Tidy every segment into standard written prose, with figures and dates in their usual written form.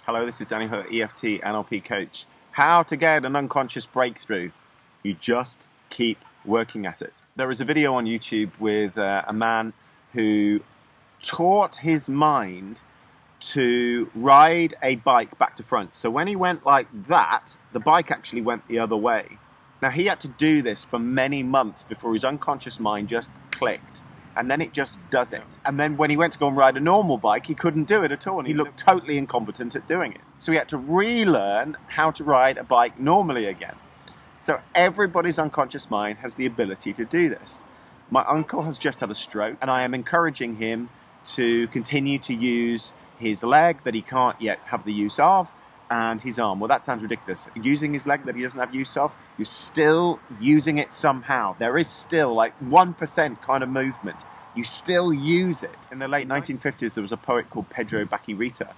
Hello, this is Danny Hook, EFT NLP coach. How to get an unconscious breakthrough. You just keep working at it. There is a video on YouTube with a man who taught his mind to ride a bike back to front. So when he went like that, the bike actually went the other way. Now he had to do this for many months before his unconscious mind just clicked. And then it just does it. And then when he went to go and ride a normal bike, he couldn't do it at all. And he looked totally incompetent at doing it. So he had to relearn how to ride a bike normally again. So everybody's unconscious mind has the ability to do this. My uncle has just had a stroke, and I am encouraging him to continue to use his leg that he can't yet have the use of, and his arm. Well, that sounds ridiculous. Using his leg that he doesn't have use of, you're still using it somehow. There is still like 1% kind of movement. You still use it. In the late 1950s, there was a poet called Pedro Baquirita,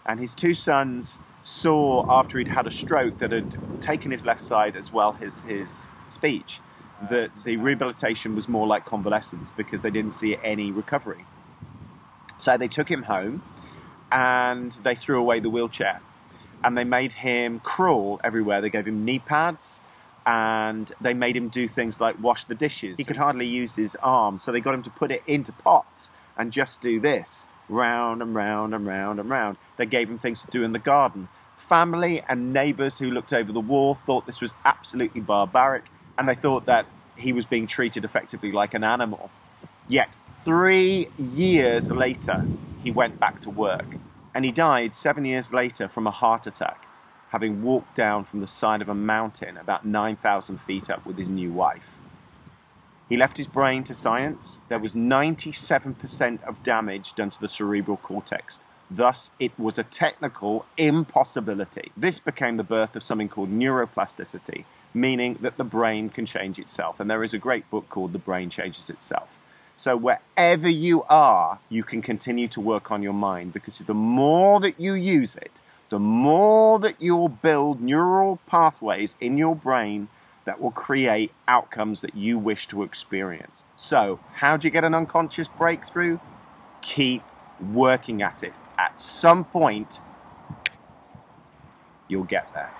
and his two sons saw, after he'd had a stroke that had taken his left side as well as his speech, that the rehabilitation was more like convalescence because they didn't see any recovery. So they took him home and they threw away the wheelchair. And they made him crawl everywhere. They gave him knee pads, and they made him do things like wash the dishes. He could hardly use his arms, so they got him to put it into pots and just do this, round and round and round and round. They gave him things to do in the garden. Family and neighbours who looked over the wall thought this was absolutely barbaric, and they thought that he was being treated effectively like an animal. Yet 3 years later, he went back to work. And he died 7 years later from a heart attack, having walked down from the side of a mountain about 9,000 feet up with his new wife. He left his brain to science. There was 97% of damage done to the cerebral cortex. Thus, it was a technical impossibility. This became the birth of something called neuroplasticity, meaning that the brain can change itself. And there is a great book called The Brain Changes Itself. So wherever you are, you can continue to work on your mind, because the more that you use it, the more that you'll build neural pathways in your brain that will create outcomes that you wish to experience. So how do you get an unconscious breakthrough? Keep working at it. At some point, you'll get there.